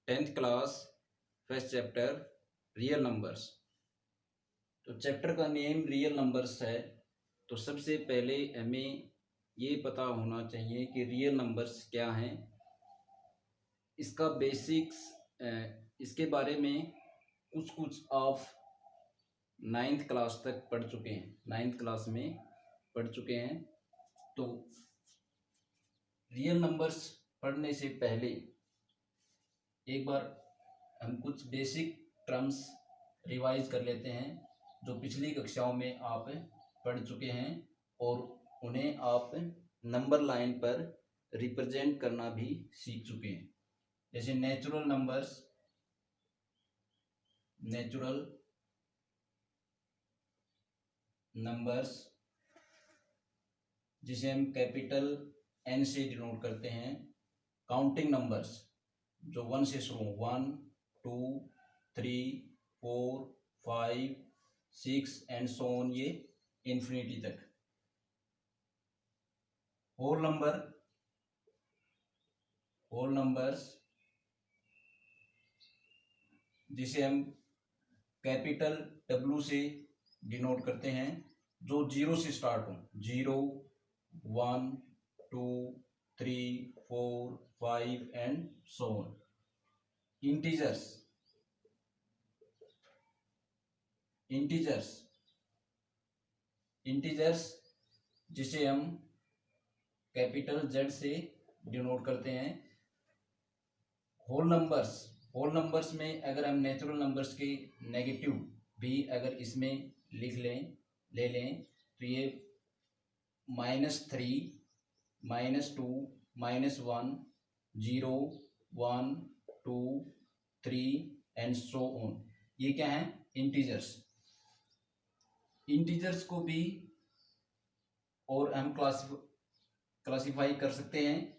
10th class first chapter real numbers. तो chapter का name real numbers है। तो सबसे पहले हमें ये पता होना चाहिए कि रियल नंबर्स क्या हैं, इसका बेसिक्स, इसके बारे में कुछ कुछ आप 9th क्लास तक पढ़ चुके हैं, 9th क्लास में पढ़ चुके हैं। तो रियल नंबर्स पढ़ने से पहले एक बार हम कुछ बेसिक टर्म्स रिवाइज कर लेते हैं जो पिछली कक्षाओं में आप पढ़ चुके हैं और उन्हें आप नंबर लाइन पर रिप्रेजेंट करना भी सीख चुके हैं। जैसे नेचुरल नंबर्स, जिसे हम कैपिटल एन से डिनोट करते हैं। काउंटिंग नंबर्स जो 1 से शुरू, 1 2 3 4 5 6 एंड सो ऑन, ये इन्फिनिटी तक। होल नंबर्स जिसे हम कैपिटल डब्ल्यू से डिनोट करते हैं, जो 0 से स्टार्ट हो, 0 1 2 3 4 5 एंड सो ऑन। इंटीजर्स जिसे हम कैपिटल जेड से डिनोट करते हैं। होल नंबर्स में अगर हम नेचुरल नंबर्स के नेगेटिव भी अगर इसमें ले लें तो ये -3 -2 -1 0 1 2 3 एंड सो ऑन, ये क्या है? इंटीजर्स को भी और हम क्लासिफाई कर सकते हैं।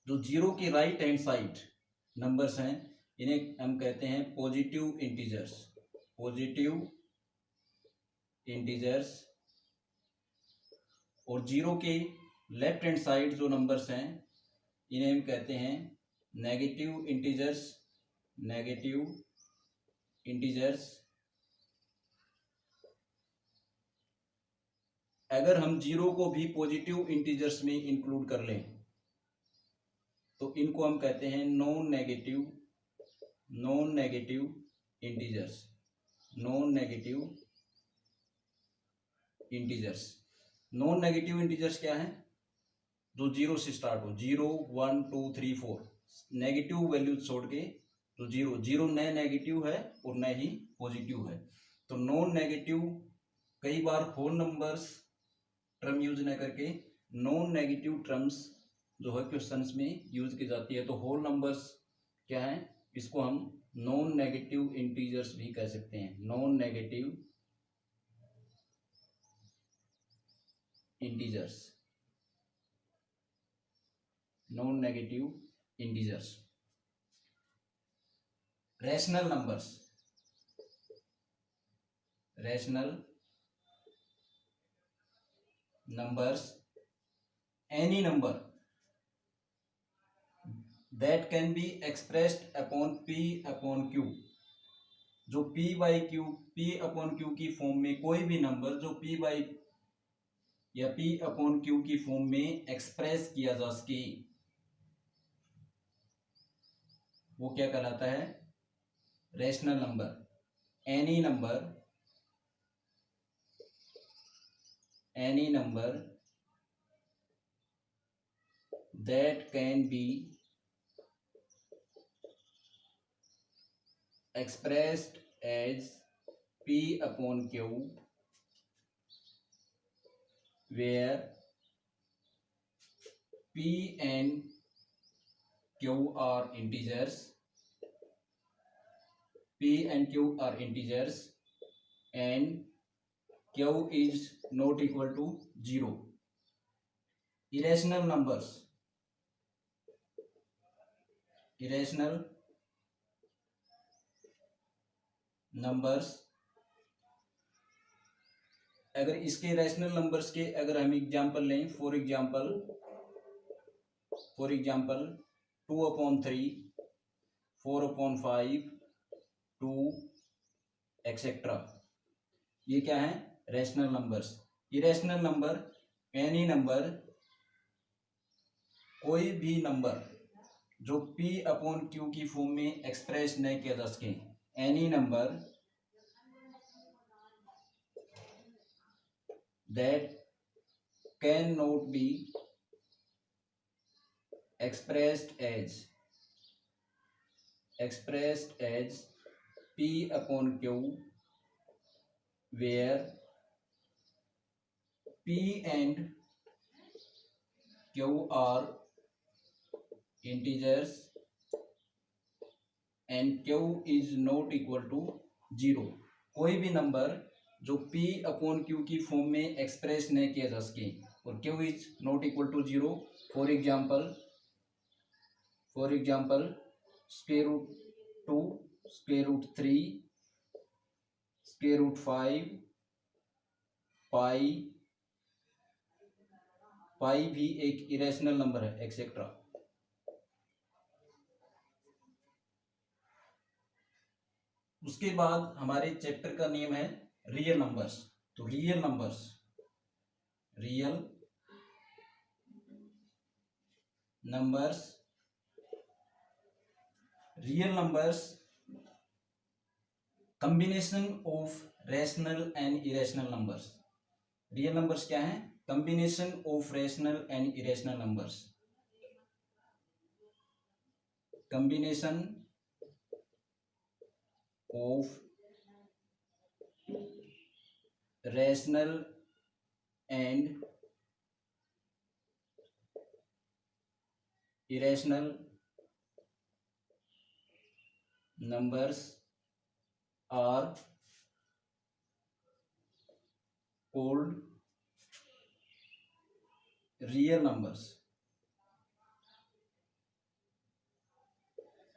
जो 0 के राइट हैंड साइड नंबर्स हैं, इन्हें हम कहते हैं पॉजिटिव इंटीजर्स। और 0 के लेफ्ट हैंड साइड जो नंबर्स हैं, इन्हें हम कहते हैं नेगेटिव इंटीजर्स। अगर हम 0 को भी पॉजिटिव इंटीजर्स में इंक्लूड कर लें तो इनको हम कहते हैं non negative integers. Non negative integers क्या है? जो 0 से स्टार्ट हो, 0 1 2 3 4, नेगेटिव वैल्यू छोड़ के। तो 0 न नेगेटिव है और न ही पॉजिटिव है। तो नॉन नेगेटिव, कई बार होल नंबर्स टर्म यूज न करके नॉन नेगेटिव टर्म्स जो है क्वेश्चंस में यूज की जाती है। तो होल नंबर्स क्या है? इसको हम नॉन नेगेटिव इंटीजर्स भी कह सकते हैं। Non negative integers. Rational numbers, any number that can be expressed upon p upon q। जो p upon q की फॉर्म में कोई भी नंबर जो p upon q की फॉर्म में एक्सप्रेस किया जा सके, वो क्या कहलाता है? Rational number. Any number that can be expressed as p upon q where p and q are integers and q is not equal to 0। irrational numbers, अगर इसके रैशनल नंबर्स के अगर हम एग्जांपल लें, फॉर एग्जांपल 2/3, 4/5 2 एक्सेट्रा, ये क्या है? Rational numbers. Irrational number, any number, कोई भी नंबर जो P/Q की फॉर्म में एक्सप्रेस नहीं किया जा सके, any number that can not be expressed as P/Q, where P and Q are integers and Q is not equal to 0। कोई भी नंबर जो P/Q की फॉर्म में एक्सप्रेस नहीं किया जा सके और Q is not equal to 0। For example √2, √3, √5, pi भी एक इरेशनल नंबर है, एक्सेट्रा। उसके बाद हमारे चैप्टर का नेम है रियल नंबर्स। तो real numbers combination of rational and irrational numbers. Real numbers क्या है? Combination of rational and irrational numbers. Combination of rational and irrational numbers are called real numbers।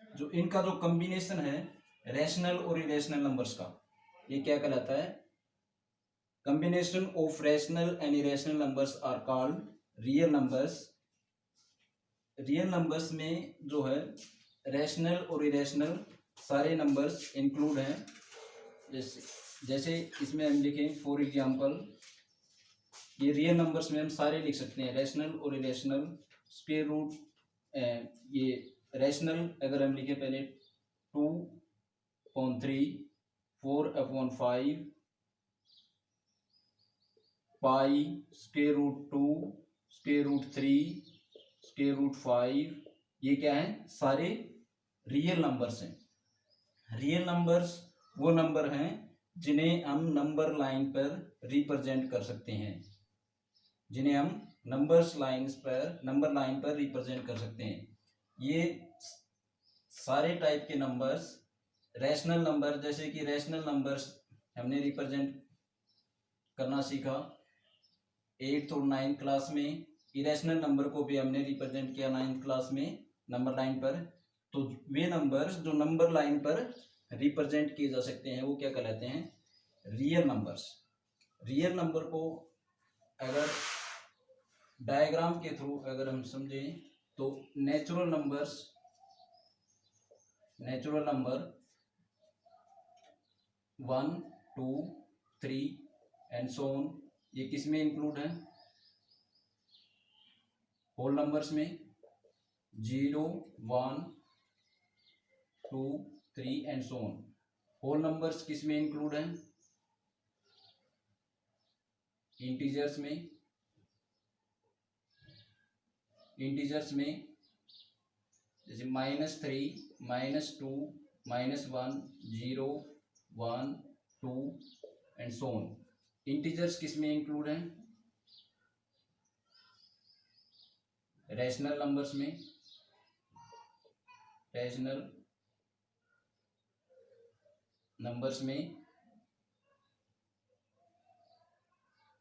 जो इनका जो कॉम्बिनेशन है rational और irrational numbers का, ये क्या कहलाता है? Combination of rational and irrational numbers are called real numbers. Real numbers में जो है रैशनल और इरेशनल सारे नंबर्स इंक्लूड हैं। जैसे इसमें हम लिखें फॉर एग्जांपल, ये रियल नंबर्स में हम सारे लिख सकते हैं, रैशनल और इरेशनल। स्क्वायर रूट, ये रैशनल अगर हम लिखें पहले 2/3, 4/5, पाई, √2, √3, √5, ये क्या है? सारे रियल नंबर्स हैं। रियल नंबर्स वो नंबर हैं जिन्हें हम नंबर लाइन पर रिप्रेजेंट कर सकते हैं, जिन्हें हम नंबर लाइन पर रिप्रेजेंट कर सकते हैं। ये सारे टाइप के नंबर्स रैशनल नंबर, जैसे कि रैशनल नंबर्स हमने रिप्रेजेंट करना सीखा 8th और 9th क्लास में। इरेशनल नंबर को भी हमने रिप्रेजेंट किया 9th क्लास में नंबर लाइन पर। तो वे नंबर्स जो नंबर लाइन पर रिप्रेजेंट किए जा सकते हैं वो क्या कहलाते हैं? Real numbers. रियल नंबर को अगर डायग्राम के थ्रू अगर हम समझें तो natural number 1 2 3 and so on, ये किस में इंक्लूड है? होल नंबर्स में 0 1 2 3 and so on. Whole numbers किस में इंक्लूड है? इंटीजर्स में जैसे -3 -2 -1 0 1 2 एंड सो ऑन। इंटीजर्स किस में इंक्लूड है? रैशनल नंबर्स में। रैशनल नंबर्स में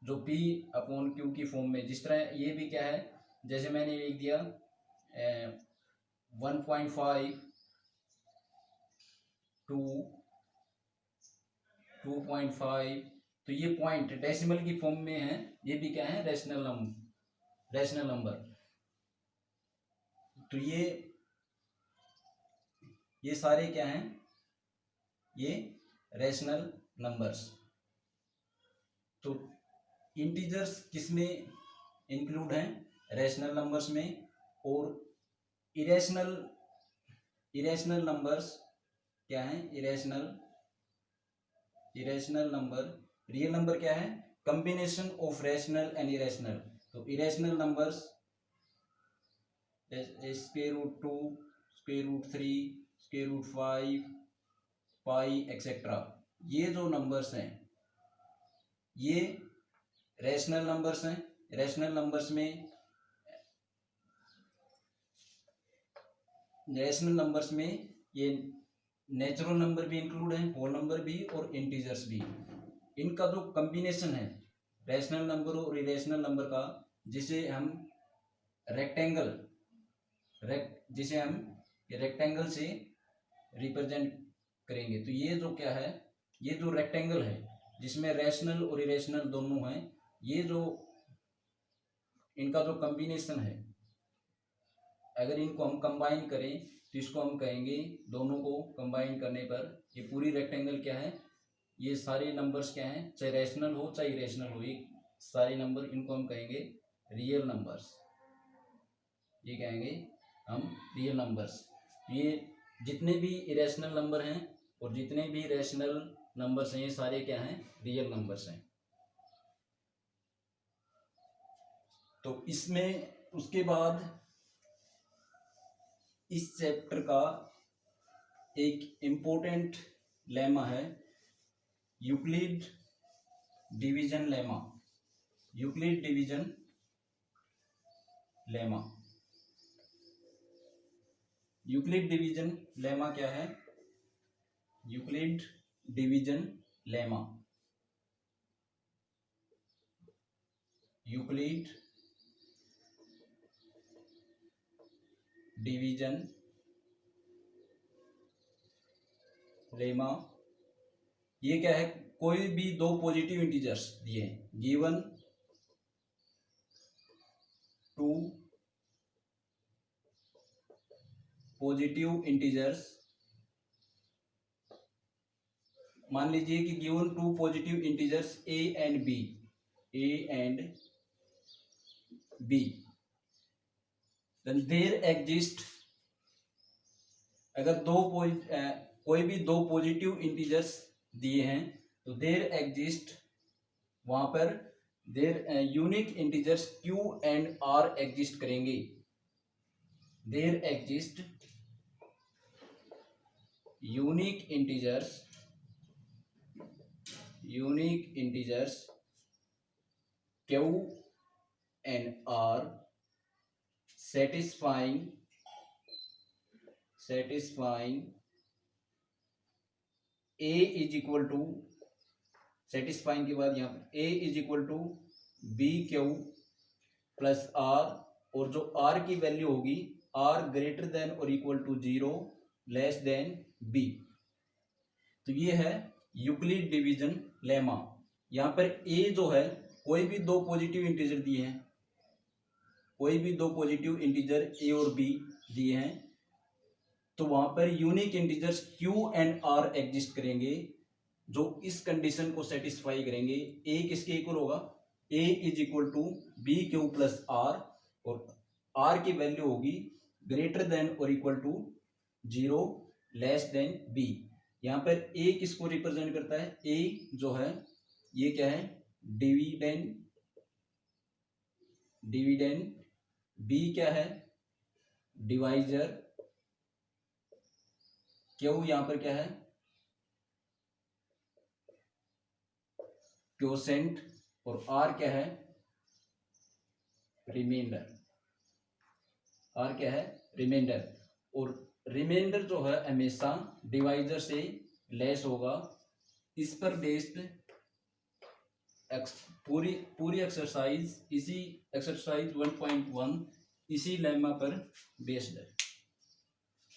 जो P/Q की फॉर्म में, जिस तरह ये भी क्या है, जैसे मैंने लिख दिया 1.5 2 2.5, तो ये पॉइंट डेसिमल की फॉर्म में है, ये भी क्या है? Rational number. तो ये ये सारे क्या हैं, ये रैशनल नंबर्स। तो इंटीजर्स किस में इंक्लूड हैं, रैशनल नंबर्स में। और इरेशनल नंबर्स क्या हैं, इरेशनल नंबर। रियल नंबर क्या है, combination of rational and irrational. तो इरेशनल नंबर्स √2, √3, √5, पाई एक्सेट्रा, ये जो नंबर्स हैं ये रैशनल नंबर्स हैं। रैशनल नंबर्स में ये नेचुरल नंबर भी इंक्लूड है, होल नंबर भी और इंटीजर्स भी। इनका जो कॉम्बिनेशन है रैशनल नंबर और इरेशनल नंबर का, जिसे हम रेक्टेंगल से रिप्रेजेंट करेंगे। तो ये जो क्या है, ये जो रेक्टेंगल है जिसमें रैशनल और इरेशनल दोनों हैं, ये जो इनका जो कॉम्बिनेशन है, अगर इनको हम कंबाइन करें तो इसको हम कहेंगे, दोनों को कंबाइन करने पर ये पूरी रेक्टेंगल क्या है, ये सारे नंबर्स क्या हैं, चाहे रैशनल हो चाहे इरेशनल हो, ये सारे नंबर, इनको हम कहेंगे रियल नंबर्स। ये कहेंगे हम रियल नंबर्स। ये जितने भी इरेशनल नंबर हैं और जितने भी रैशनल नंबर्स हैं, ये सारे क्या हैं, रियल नंबर्स हैं। तो इसमें उसके बाद इस चैप्टर का एक इम्पोर्टेंट लेमा है, Euclid division lemma. Euclid division lemma. Euclid division lemma क्या है, Euclid division lemma. Euclid division lemma, ये क्या है, कोई भी दो पॉजिटिव इंटीजर्स दिए हैं, गिवन टू पॉजिटिव इंटीजर्स। मान लीजिए कि given two positive integers a and b, then there exist, अगर कोई भी दो पॉजिटिव इंटीजर्स दिए हैं तो देयर एग्जिस्ट, वहां पर there unique integers q and r exist करेंगे। There exist unique integers q and r satisfying a is equal to, satisfying के बाद यहाँ पर a is equal to B Q plus r, और जो r की वैल्यू होगी r ग्रेटर देन और equal to 0 less than b। तो ये है यूक्लिड डिवीजन लेमा। यहाँ पर a जो है, कोई भी दो पॉजिटिव इंटीजर दिए हैं, कोई भी दो पॉजिटिव इंटीजर a और b दिए हैं, तो वहां पर unique integers q and r exist करेंगे जो इस कंडीशन को सेटिस्फाई करेंगे। a किसके इक्वल होगा, a is equal to B Q plus r, और r की वैल्यू होगी ग्रेटर देन और equal to 0 less than b। यहाँ पर a किसको रिप्रेजेंट करता है, a जो है ये क्या है, डिविडेंड, b क्या है, डिवाइजर, क्यू यहां पर क्या है, क्वोशेंट, और r क्या है, रिमाइंडर। r क्या है, रिमाइंडर। और रिमाइंडर जो है हमेशा डिवाइजर से लेस होगा। इस पर बेस्ड पूरी एक्सरसाइज, इसी एक्सरसाइज 1.1 इसी लेमा पर बेस्ड है।